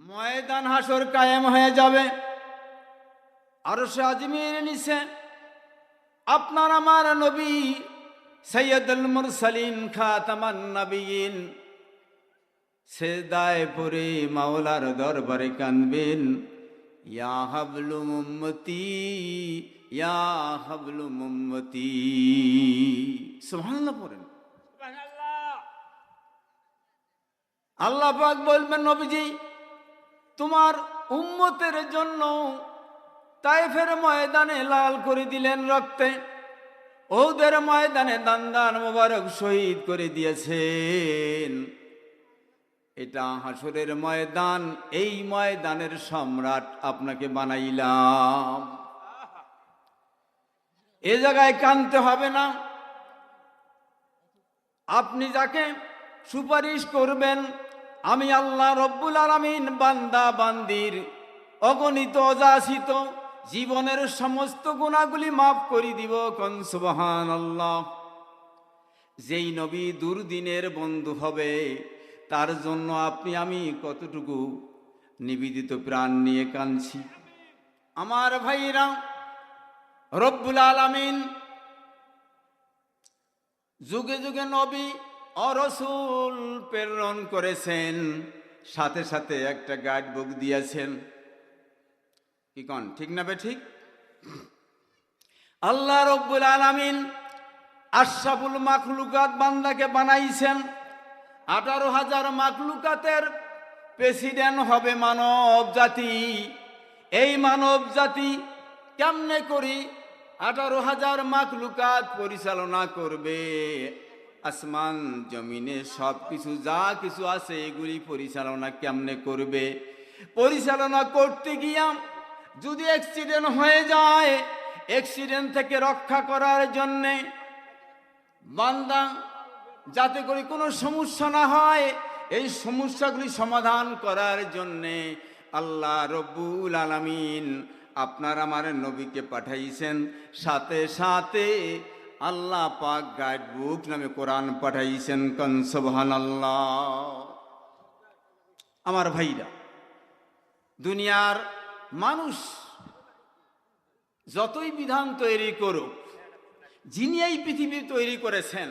ময়দান হাসর কায়েম হয়ে যাবে। আরশে আজিমের নিচে আপনার আমার নবী সৈয়দুল মুরসালিন খাতামান নবিয়িন সেজদায় পড়ে মাওলার দরবারে কাঁদবেন, ইয়া হাবলুম উম্মতি, ইয়া হাবলুম উম্মতি। সুবহানাল্লাহ পড়েন। আল্লাহ পাক বলবেন, নবীজি তোমার উম্মতের জন্য তায়েফের ময়দানে লাল করে দিলেন রক্তে, ওদের ময়দানে দান মোবারক শহীদ করে দিয়েছেন। এটা হাসরের ময়দান, এই ময়দানের সম্রাট আপনাকে বানাইলাম। এ জায়গায় কাঁদতে হবে না। আপনি যাকে সুপারিশ করবেন, আমি আল্লাহ রব্বুল আলামিন বান্দা বান্দির অগণিত অযাচিত জীবনের সমস্ত গুনাহগুলি মাফ করে দিব। কোন সুবহানাল্লাহ। যেই নবী দুর্দিনের বন্ধু হবে, তার জন্য আপনি আমি কতটুকু নিবেদিত প্রাণ নিয়ে কাঁদছি। আমার ভাইরা, রব্বুল আলামিন যুগে যুগে নবী ও রাসূল প্রেরণ করেছেন, সাথে সাথে একটা গাইড বুক দিয়েছেন। কি কোন ঠিক না বে ঠিক? আল্লাহ রব্বুল আলামিন আশরাফুল মাখলুকাত বান্দাকে বানাইছেন। 18,000 মাখলুকাতের প্রেসিডেন্ট হবে মানব জাতি। এই মানব জাতি কেমনে করি 18,000 মাখলুকাত পরিচালনা করবে? আসমান জমিনে সব কিছু যা কিছু আছে এগুলি পরিচালনা কেমনে করবে? পরিচালনা করতে গিয়া যদি অ্যাক্সিডেন্ট হয়ে যায়, অ্যাক্সিডেন্ট থেকে রক্ষা করার জন্যে বান্দা যাতে করে কোনো সমস্যা না হয়, এই সমস্যাগুলি সমাধান করার জন্যে আল্লাহ রব্বুল আলামিন আপনার আমার নবীকে পাঠাইছেন। সাথে সাথে আল্লাহ পাক গাইড বুক নামে কোরআন পাঠাইছেন। কোন সুবহানাল্লাহ। আমার ভাইরা, দুনিয়ার মানুষ যতই বিধান তৈরি করুক, যিনি এই পৃথিবী তৈরি করেছেন,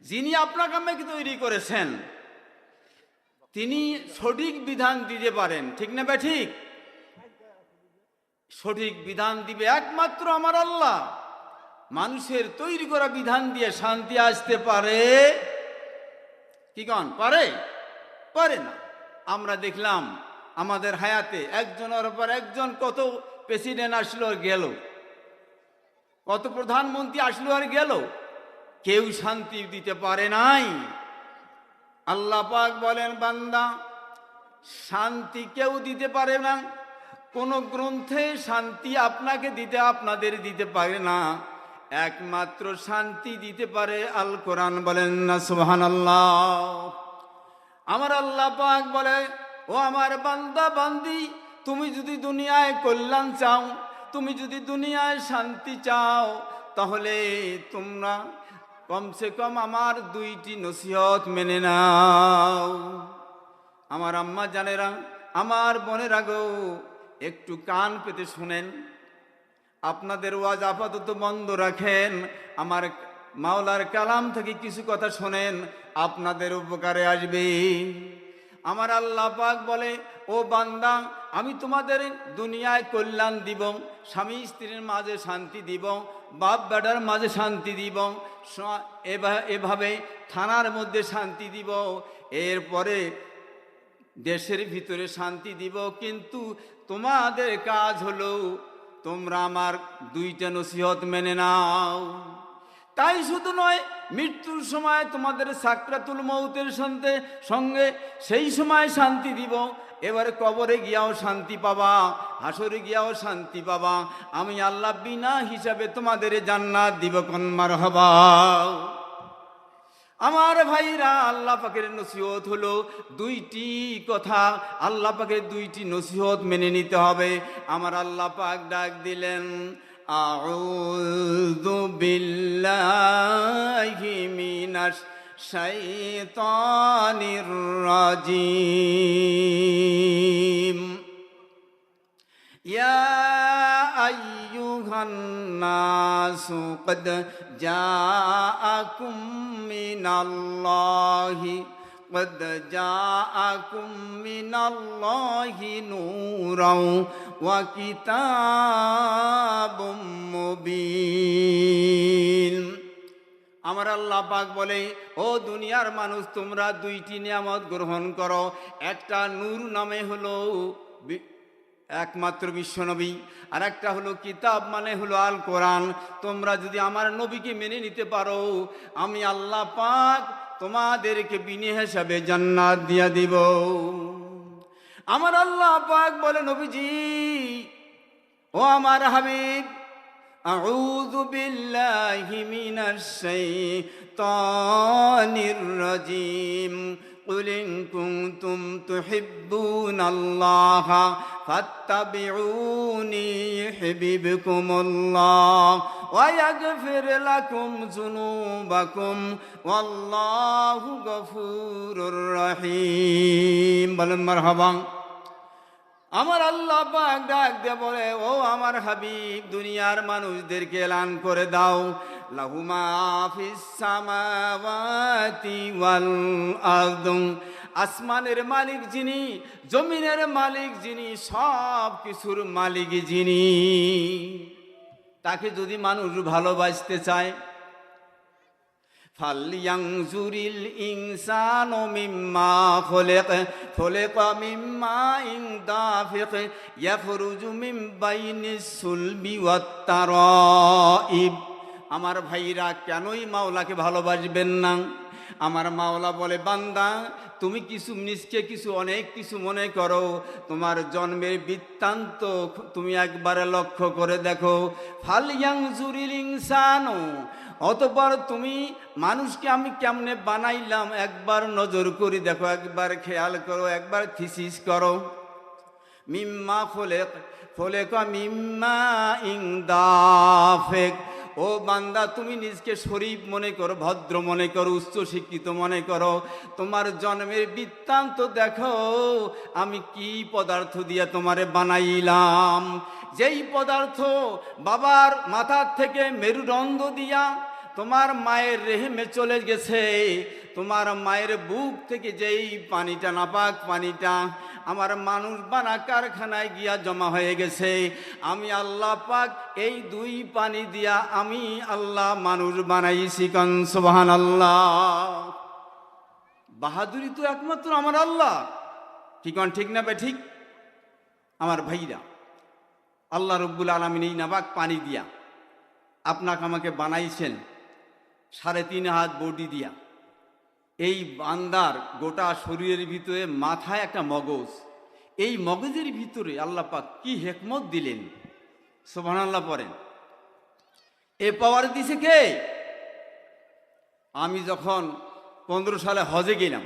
যিনি আপনাকে আমাকে তৈরি করেছেন, তিনি সঠিক বিধান দিতে পারেন। ঠিক না বে ঠিক? সঠিক বিধান দিবে একমাত্র আমার আল্লাহ। মানুষের তৈরি করা বিধান দিয়ে শান্তি আসতে পারে কি কন? পারে? পারে না। আমরা দেখলাম আমাদের হায়াতে একজনের পর একজন কত প্রেসিডেন্ট আসলো আর গেল, কত প্রধানমন্ত্রী আসলো আর গেল, কেউ শান্তি দিতে পারে নাই। আল্লাহ পাক বলেন, বান্দা শান্তি কেউ দিতে পারে না। কোন গ্রন্থে শান্তি আপনাকে দিতে আপনাদের দিতে পারে না। একমাত্র শান্তি দিতে পারে আল কোরআন। বলেন না সুবহানাল্লাহ। আমার আল্লাহ পাক বলে, ও আমার বান্দা বান্দি, তুমি যদি দুনিয়ায় কল্যাণ চাও, তুমি যদি দুনিয়ায় শান্তি চাও, তাহলে তোমরা কমসে কম আমার 2টি নসিহত মেনে নাও। আমার আম্মা জানেরা, আমার বোনেরা গো, একটু কান পেতে শুনেন। আপনাদের ওয়াজ আপাতত বন্ধ রাখেন, আমার মাওলার কালাম থেকে কিছু কথা শোনেন, আপনাদের উপকারে আসবে। আমার আল্লাহ পাক বলে, ও বান্দা, আমি তোমাদের দুনিয়ায় কল্যাণ দিব, স্বামী স্ত্রীর মাঝে শান্তি দিব, বাপ বেটার মাঝে শান্তি দিব, এভাবে থানার মধ্যে শান্তি দিব, এরপরে দেশের ভিতরে শান্তি দিব। কিন্তু তোমাদের কাজ হলো তোমরা আমার 2টা নসিহত মেনে নাও। তাই শুধু নয়, মৃত্যুর সময় তোমাদের সাকরাতুল মউতের সঙ্গে সেই সময় শান্তি দিব। এবারে কবরে গিয়াও শান্তি পাবা, হাসরে গিয়াও শান্তি পাবা। আমি আল্লাহ বিনা হিসাবে তোমাদের জান্নাত দিব। কোন মারহাবা। আমার ভাইরা, আল্লাহ পাকের নসিহত হলো 2টি কথা। আল্লাহ পাকের 2টি নসিহত মেনে নিতে হবে। আমার আল্লাহ পাক ডাক দিলেন, আউযু বিল্লাহি মিনাশ শাইতানির রাজিম। ইয়া আইয়ুহান নাসু কদ জাআকুম মিনাল্লাহি قد جاءكم من الله نورا وكتاب مبين আমার আল্লাহ পাক বলে, ও দুনিয়ার মানুষ, তোমরা দুইটি নিয়ামত গ্রহণ করো। একটা নূর নামে হলো একমাত্র বিশ্বনবী, আর একটা হলো কিতাব মানে হলো আল কোরআন। তোমরা যদি আমার নবীকে মেনে নিতে পারো, আমি আল্লাহ পাক তোমাদেরকে বিনা হিসাবে জান্নাত দিয়া দিব। আমার আল্লাহ পাক বলে, নবীজি ও আমার হাবিব, আউযু বিল্লাহি মিনাশ শাইতানির রাজিম, কুল ইন কুনতুম তুহিব্বুনাল্লাহা ফাত্তাবিউনি ইউহিব্বুকুমুল্লাহ ওয়া ইয়াগফির লাকুম যুনুবাকুম ওয়াল্লাহু গফুরুর রহিম। বলেন মারহাবা। আমার আল্লাহ পাক ডাক দিয়ে বলে, ও আমার হাবিব, দুনিয়ার মানুষদেরকে এলান করে দাও, লাহু মা ফিস সামাওয়াতি ওয়াল আরদ, আসমানের মালিক যিনি, জমিনের মালিক যিনি, সব কিছুর মালিক যিনি, তাকে যদি মানুষ ভালোবাসতে চায়, ফালইয়ানজুরিল ইনসানু মিম্মা খুলিকা মিম্মা ইন দাফিক ইয়াখরুজু মিন বাইনিস সুলবি ওয়াত তারাইব। আমার ভাইরা, কেনই মাওলাকে ভালোবাসবেন না? আমার মাওলা বলে, বান্দা তুমি কিছু নিজকে কিছু অনেক কিছু মনে করো, তোমার জন্মের বৃত্তান্ত তুমি একবারে লক্ষ্য করে দেখো। ফালইয়ানজুরিল ইনসানু, অতঃপর তুমি মানুষকে আমি কেমনে বানাইলাম একবার নজর করে দেখো, একবার খেয়াল করো, একবার থিসিস করো। মিম্মা খুলিকা মিম্মা ইন দাফিক, ও বান্দা তুমি নিজকে শরীফ মনে করো, ভদ্র মনে করো, উচ্চ শিক্ষিত মনে করো, তোমার জন্মের বৃত্তান্ত দেখো, আমি কি পদার্থ দিয়ে তোমারে বানাইলাম। যেই পদার্থ বাবার মাথার থেকে মেরুদণ্ড দিয়া তোমার মায়ের রেহেমে চলে গেছে, তোমার মায়ের বুক থেকে যেই পানিটা, নাপাক পানিটা আমার মানুষ বানা কারখানায় গিয়া জমা হয়ে গেছে, আমি আল্লাহ পাক এই দুই পানি দিয়া আমি আল্লাহ মানুষ বানাইছি। কান সুবহানাল্লাহ। বাহাদুরি তো একমাত্র আমার আল্লাহ। ঠিক ঠিক না বে ঠিক? আমার ভাইরা, আল্লাহ রব্বুল আলামিন এই নাপাক পানি দিয়া আপনাকে আমাকে বানাইছেন 3.5 হাত বডি দিয়া। এই বান্দার গোটা শরীরের ভিতরে মাথায় একটা মগজ, এই মগজের ভিতরে আল্লাহ পাক কি হিকমত দিলেন, সুবহানাল্লাহ পড়েন। এ পাওয়ার দিছে কে? আমি যখন 15 সালে হজে গেলাম,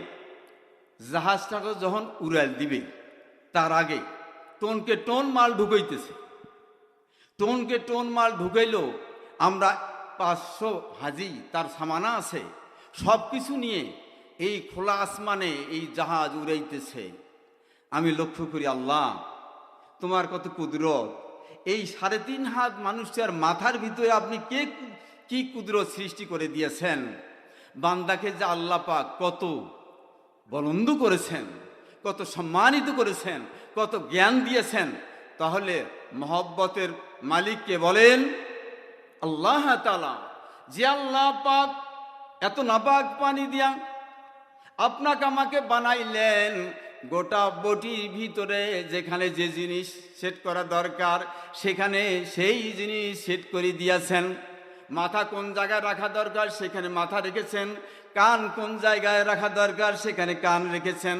জাহাজটাকে যখন উড়াল দিবে তার আগে টনকে টন মাল ঢুকাইতেছে, টনকে টন মাল ঢুকাইলো। আমরা 500 হাজি, তার সামানা আছে, সব কিছু নিয়ে এই খোলা আসমানে এই জাহাজ উড়াইতেছে। আমি লক্ষ্য করি, আল্লাহ তোমার কত কুদরত। এই 3.5 হাত মানুষটার মাথার ভিতরে আপনি কি কুদরত সৃষ্টি করে দিয়েছেন। বান্দাকে যে আল্লাহ পাক কত বলন্দ করেছেন, কত সম্মানিত করেছেন, কত জ্ঞান দিয়েছেন। তাহলে মহব্বতের মালিককে বলেন আল্লাহ তাআলা। যে আল্লাহ পাক এত নাপাক পানি দিয়া আপনাকে আমাকে বানাইলেন, গোটা বটির ভিতরে যেখানে যে জিনিস সেট করা দরকার সেখানে সেই জিনিস সেট করে দিয়েছেন। মাথা কোন জায়গায় রাখা দরকার সেখানে মাথা রেখেছেন, কান কোন জায়গায় রাখা দরকার সেখানে কান রেখেছেন,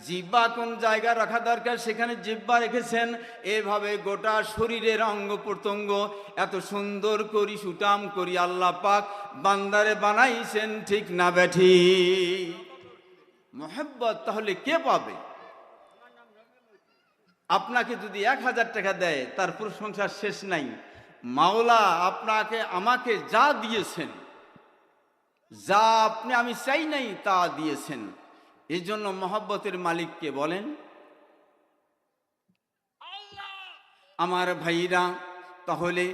জিহ্বা কোন জায়গায় রাখা দরকার সেখানে জিহ্বা রেখেছেন। এভাবে গোটা শরীরের অঙ্গ প্রত্যঙ্গ এত সুন্দর করি সুটাম করি আল্লাহ পাক বান্দারে বানাইছেন। ঠিক না বেঠি? মোহাব্বত তাহলে কে পাবে? আপনাকে যদি 1000 টাকা দেয় তার প্রশংসার শেষ নাই। মাওলা আপনাকে আমাকে যা দিয়েছেন, যা আপনি আমি চাই নাই তা দিয়েছেন। এই জন্য মহব্বতের মালিককে বলেন আমার ভাইরা, তাহলে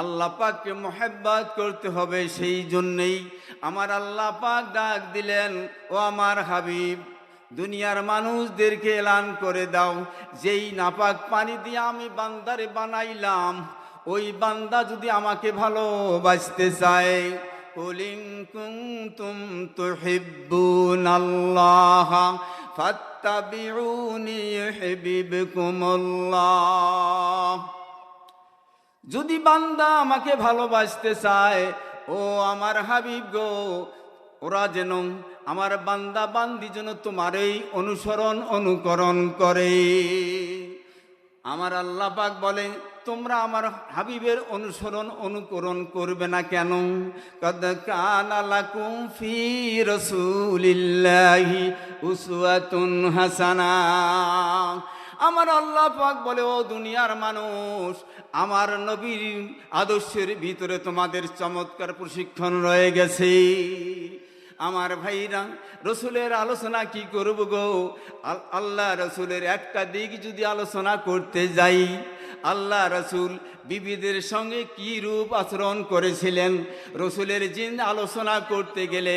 আল্লাহ পাককে মোহাব্বত করতে হবে। সেই জন্যেই আমার আল্লাহ পাক ডাক দিলেন, ও আমার হাবিব, দুনিয়ার মানুষদেরকে এলান করে দাও, যেই নাপাক পানি দিয়ে আমি বান্দারে বানাইলাম, ওই বান্দা যদি আমাকে ভালোবাসতে চায়, কুল ইন কুনতুম তুহিব্বুনাল্লাহ ফাত্তাবিউনি ইউহিব্বুকুমুল্লাহ। যদি বান্দা আমাকে ভালোবাসতে চায়, ও আমার হাবিব গো, ওরা যেন, আমার বান্দা বান্দি যেন তোমারই অনুসরণ অনুকরণ করে। আমার আল্লাহ পাক বলে, তোমরা আমার হাবিবের অনুসরণ অনুকরণ করবে না কেন? কদ কানা লাকুম ফি রাসূলিল্লাহি উসওয়াতুন হাসানা। আমার আল্লাহ পাক বলে, ও দুনিয়ার মানুষ, আমার নবীর আদর্শের ভিতরে তোমাদের চমৎকার প্রশিক্ষণ রয়ে গেছে। আমার ভাইরা, রসুলের আলোচনা কি করব গো? আল্লাহ রসুলের একটা দিক যদি আলোচনা করতে যাই, আল্লাহ রসুল বিবিদের সঙ্গে কি রূপ আচরণ করেছিলেন, রসুলের জিন আলোচনা করতে গেলে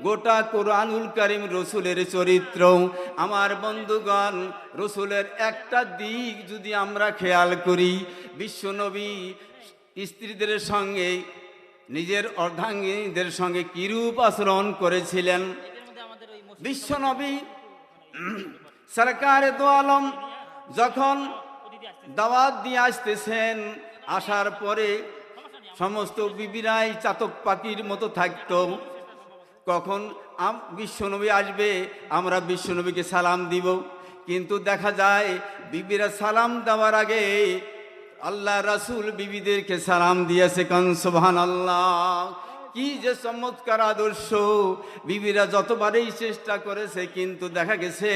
গোটা কোরআনুল কারীম রসুলের চরিত্র। আমার বন্ধুগণ, রসুলের একটা দিক যদি আমরা খেয়াল করি, বিশ্বনবী স্ত্রীদের সঙ্গে, নিজের অর্ধাঙ্গিনীদের সঙ্গে কিরূপ আচরণ করেছিলেন। বিশ্বনবী সরকারে দো আলম যখন দাওয়াত দিয়ে আসতেছেন, আসার পরে সমস্ত বিবিরাই চাতক পাখির মতো থাকত। কখন বিশ্বনবী আসবে, আমরা বিশ্বনবীকে সালাম দিব, কিন্তু দেখা যায় বিবিরা সালাম দেওয়ার আগে আল্লাহ রাসূল বিবিদেরকে সালাম দিয়েছে। কান সুবহানাল্লাহ, কি যে চমৎকার আদর্শ! বিবিরা যতবারই চেষ্টা করেছে, কিন্তু দেখা গেছে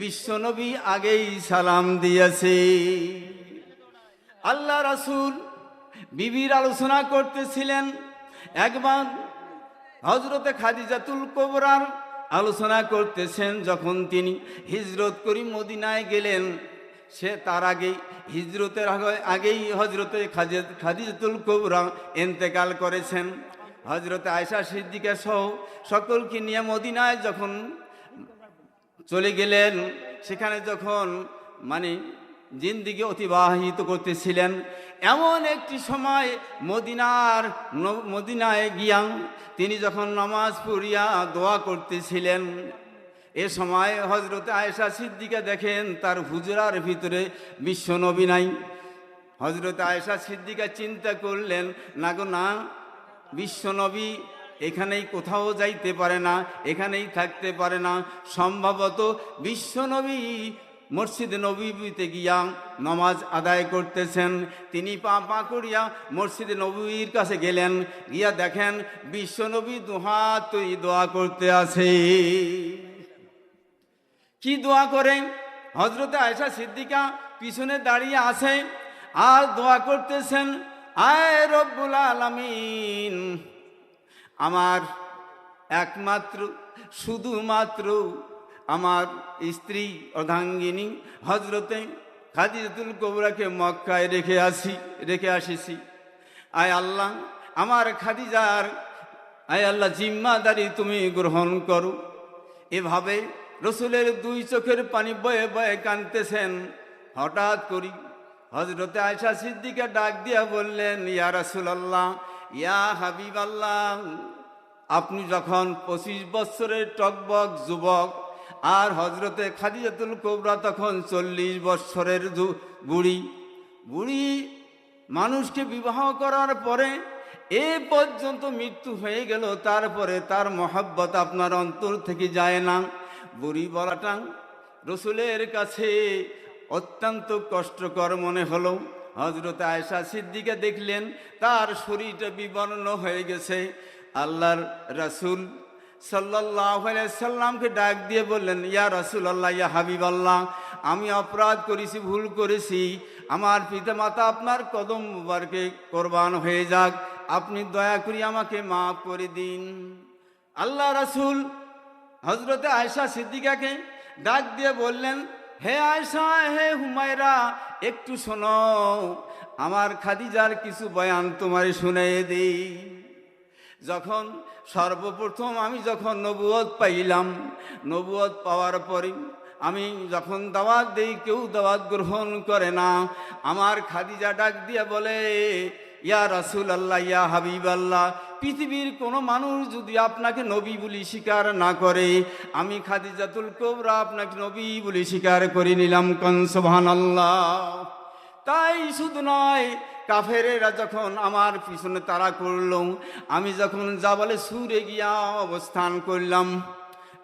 বিশ্বনবী আগেই সালাম দিয়েছে। আল্লাহ রাসূল বিবির আলোচনা করতেছিলেন। একবার হযরতে খাদিজাতুল কুবরার আলোচনা করতেছেন। যখন তিনি হিজরত করে মদিনায় গেলেন, সে তার আগেই, হিজরতের আগেই হযরতে খাদিজাতুল কুবরা ইন্তেকাল করেছেন। হযরতে আয়েশা সিদ্দিকা সহ সকলকে নিয়ে মদিনায় যখন চলে গেলেন, সেখানে যখন জিন্দিগি অতিবাহিত করতেছিলেন, এমন একটি সময় মদিনায় গিয়া তিনি যখন নামাজ পড়িয়া দোয়া করতেছিলেন, এ সময় হযরতে আয়েশা সিদ্দিকা দেখেন তার হুজরার ভিতরে বিশ্বনবী নাই। হযরতে আয়েশা সিদ্দিকা চিন্তা করলেন, না গো না, বিশ্বনবী এখানেই কোথাও যাইতে পারে না, এখানেই থাকতে পারে না। সম্ভবত বিশ্বনবী মসজিদে নববীতে গিয়া নামাজ আদায় করতেছেন। তিনি পা করিয়া মসজিদে নববীর কাছে গেলেন, গিয়া দেখেন বিশ্বনবী দুহাত তুই দোয়া করতে আছে। কি দোয়া করেন? হযরতে আয়েশা সিদ্দিকা পিছনে দাঁড়িয়ে আছে আর দোয়া করতেছেন, আয় রব্বুল আলামিন, আমার একমাত্র শুধুমাত্র আমার স্ত্রী অর্ধাঙ্গিনী হযরতে খাদিজাতুল কুবরাকে মক্কায় রেখে আসিছি। আয় আল্লাহ, আমার খাদিজার আয় আল্লাহ জিম্মাদারি তুমি গ্রহণ করো। এভাবে রসুলের দুই চোখের পানি বয়ে বয়ে কাঁদতেছেন। হঠাৎ করি হযরতে আয়েশা সিদ্দিকা ডাক দিয়া বললেন, ইয়া রাসূলুল্লাহ, ইয়া হাবিবাল্লাহ, আপনি যখন 25 বছরের টকবক যুবক, আর হযরতে খাদিজাতুল কুবরা তখন 40 বছরের বুড়ি মানুষকে বিবাহ করার পরে এ পর্যন্ত মৃত্যু হয়ে গেল, তারপরে তার মহব্বত আপনার অন্তর থেকে যায় না। বুড়ি বলাটা রসুলের কাছে অত্যন্ত কষ্টকর মনে হলো। হযরতে আয়েশা সিদ্দিকা দেখলেন তার শরীরটা বিবর্ণ হয়ে গেছে। আল্লাহর রাসূল সাল্লাল্লাহু আলাইহি সাল্লামকে ডাক দিয়ে বললেন, ইয়া রাসূলুল্লাহ, ইয়া হাবিবাল্লাহ, আমি অপরাধ করেছি, ভুল করেছি, আমার পিতামাতা আপনার কদম মুবারকে কোরবান হয়ে যাক, আপনি দয়া করে আমাকে মাফ করে দিন। আল্লাহ রাসূল হযরতে আয়েশা সিদ্দিকাকে ডাক দিয়ে বললেন, হে আয়েশা, হে হুমায়রা, একটু শোনো, আমার খাদিজার কিছু বয়ান তোমারে শুনিয়ে দেই। যখন সর্বপ্রথম আমি যখন নবুয়ত পাইলাম, নবুয়ত পাওয়ার পরে আমি যখন দাওয়াত দেই, কেউ দাওয়াত গ্রহণ করে না। আমার খাদিজা ডাক দিয়ে বলে, ইয়া রাসূলুল্লাহ, ইয়া হাবিবাল্লাহ, পৃথিবীর কোনো মানুষ যদি আপনাকে নবী বলি স্বীকার না করে, আমি খাদিজাতুল কুবরা আপনাকে নবী বলি স্বীকার করে নিলাম। কোন সুবহানাল্লাহ। তাই শুধু নয়, কাফেরেরা যখন আমার পিছনে তাড়া করলো, আমি যখন জাবালে সুরে গিয়া অবস্থান করলাম,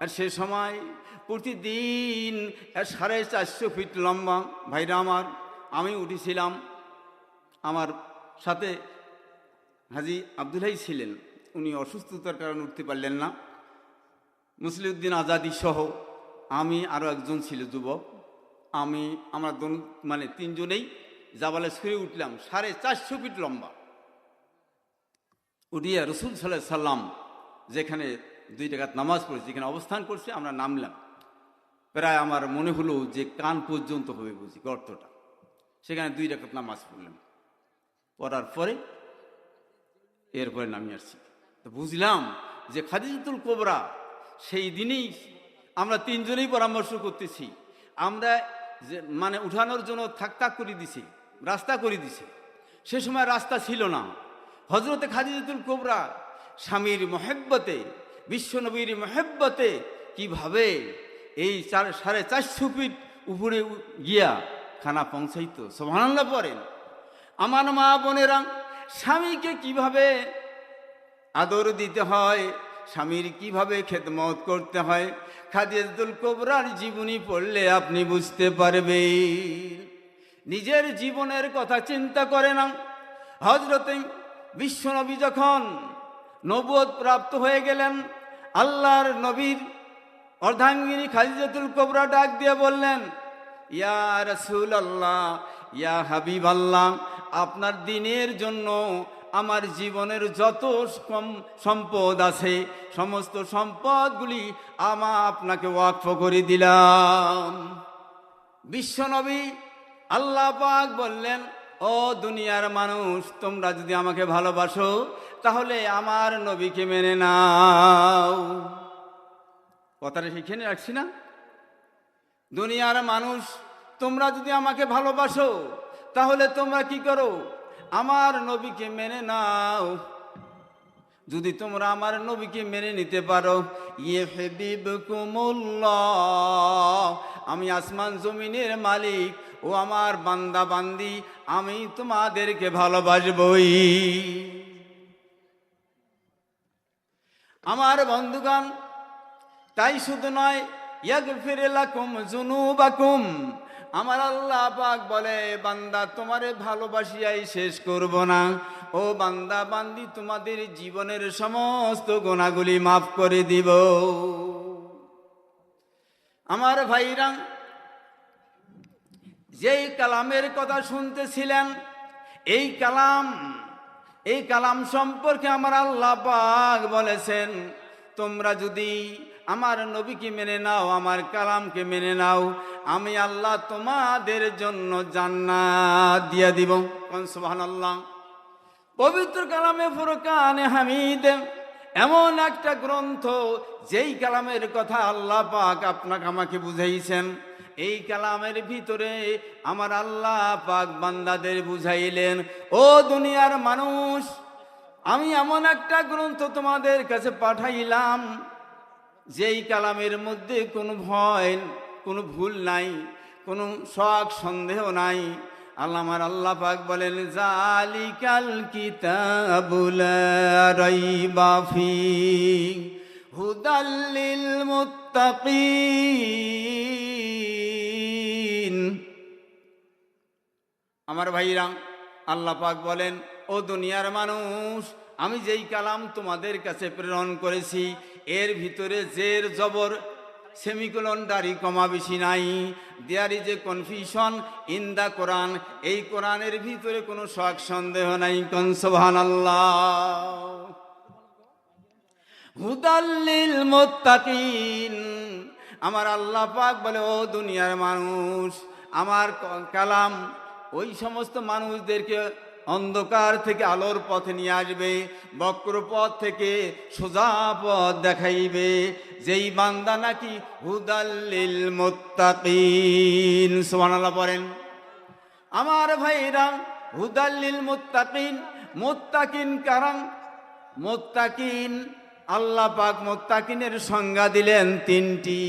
আর সে সময় প্রতিদিন 450 ফিট লম্বা ভাইরা আমার, আমি উঠেছিলাম, আমার সাথে হাজী আব্দুল হাই ছিলেন, উনি অসুস্থতার কারণে উঠতে পারলেন না। মুসলিউদ্দিন আজাদি সহ আমি আরও একজন ছিল যুবক, আমরা মানে তিনজনেই জাবালে ছুঁড়ে উঠলাম, 450 ফিট লম্বা। উঠিয়ে রসুল সাল্লাল্লাহু আলাইহি সাল্লাম যেখানে 2 রাকাত নামাজ পড়েছি, যেখানে অবস্থান করছে, আমরা নামলাম। প্রায় আমার মনে হলো যে কান পর্যন্ত হবে বুঝি গর্তটা, সেখানে 2 রাকাত নামাজ পড়লাম। পড়ার পরে এরপরে নামিয়ে আসছি, তো বুঝলাম যে খাদিজাতুল কুবরা সেই দিনেই আমরা তিনজনেই পরামর্শ করতেছি, আমরা যে মানে উঠানোর জন্য থাক করে দিছি, রাস্তা করে দিছে। সে সময় রাস্তা ছিল না। হজরতে খাদিজাতুল কুবরা স্বামীর মহেব্বতে, বিশ্বনবীর মহেব্বতে কিভাবে এই 450 ফিট উপরে গিয়া খানা পৌঁছাইতো। সুবহানাল্লাহ পড়েন। আমার মা বোনেরা, স্বামীকে কিভাবে আদর দিতে হয়, স্বামীর কিভাবে খেদমত করতে হয়, খাদিজাতুল কুবরার জীবনী পড়লে আপনি বুঝতে পারবেন। নিজের জীবনের কথা চিন্তা করে না। হযরতে বিশ্বনবী যখন নবুয়ত প্রাপ্ত হয়ে গেলেন, আল্লাহর নবীর অর্ধাঙ্গিনী খাদিজাতুল কুবরা ডাক দিয়ে বললেন, ইয়া রাসূলুল্লাহ, ইয়া হাবিবাল্লাহ, আপনার দ্বীনের জন্য আমার জীবনের যত সম্পদ আছে, সমস্ত সম্পদগুলি আপনাকে ওয়াকফ করে দিলাম। বিশ্বনবী আল্লাহ পাক বললেন, ও দুনিয়ার মানুষ, তোমরা যদি আমাকে ভালোবাসো তাহলে আমার নবীকে মেনে নাও। কথাটা সেখানে রাখছি না? দুনিয়ার মানুষ, তোমরা যদি আমাকে ভালোবাসো তাহলে তোমরা কি করো? আমার নবীকে মেনে নাও। যদি তোমরা আমার নবীকে মেনে নিতে পারো, ইউহিব্বুকুমুল্লাহ, আমি আসমান জমিনের মালিক ও আমার বান্দা বান্দি, আমি তোমাদেরকে ভালোবাসবই। আমার বন্ধুগণ, তাই শুধু নয়, ইয়াগফির লাকুম যুনুবাকুম, আমার আল্লাহ পাক বলে, বান্দা তোমারে ভালোবাসিয়াই শেষ করব না, ও বান্দা বান্দি তোমাদের জীবনের সমস্ত গুনাহগুলি মাফ করে দিব। আমার ভাইরা, যেই কালামের কথা শুনতেছিলেন, এই কালাম সম্পর্কে আমার আল্লাহ পাক বলেছেন, তোমরা যদি আমার নবীকে মেনে নাও, আমার কালামকে মেনে নাও, আমি আল্লাহ তোমাদের জন্য জান্নাত দিয়ে দিব। সুবহানাল্লাহ। পবিত্র কালামে ফুরকানে হামিদ এমন একটা গ্রন্থ, যেই কালামের কথা আল্লাহ পাক আপনাকে আমাকে বুঝাইছেন, এই কালামের ভিতরে আমার আল্লাহ পাক বান্দাদের বুঝাইলেন, ও দুনিয়ার মানুষ, আমি এমন একটা গ্রন্থ তোমাদের কাছে পাঠাইলাম, যেই কালামের মধ্যে কোনো ভয়, কোনো ভুল নাই, কোনো শক সন্দেহ নাই। আমার আল্লাহ পাক বলেন, জালিকাল কিতাবু লা রাইবা ফীহি হুদাল লিল মুত্তাকিন। আমার ভাইরা, আল্লাহ পাক বলেন, ও দুনিয়ার মানুষ, আমি যেই কালাম তোমাদের কাছে প্রেরণ করেছি, এর ভিতরে জের জবর সেমিকোলন দাড়ি কমা বেশি নাই। There is a confusion in the Quran, এই কোরআনের ভিতরে কোনো শক সন্দেহ নাই। কোন সুবহানাল্লাহ। হুদাল লিল মুত্তাকিন, আমার আল্লাহ পাক বলে, ও দুনিয়ার মানুষ, আমার কালাম ওই সমস্ত মানুষদেরকে অন্ধকার থেকে আলোর পথে নিয়ে আসবে, বক্র পথ থেকে সোজা পথ দেখাইবে, যেই বান্দা নাকি হুদাল্লিল মুত্তাকিন। সুবহানাল্লাহ পড়েন। আমার ভাইরা, হুদাল্লিল মুত্তাকিন, মুত্তাকিন কারণ মুত্তাকিন, আল্লাহ পাক মুত্তাকিনের সংজ্ঞা দিলেন তিনটি।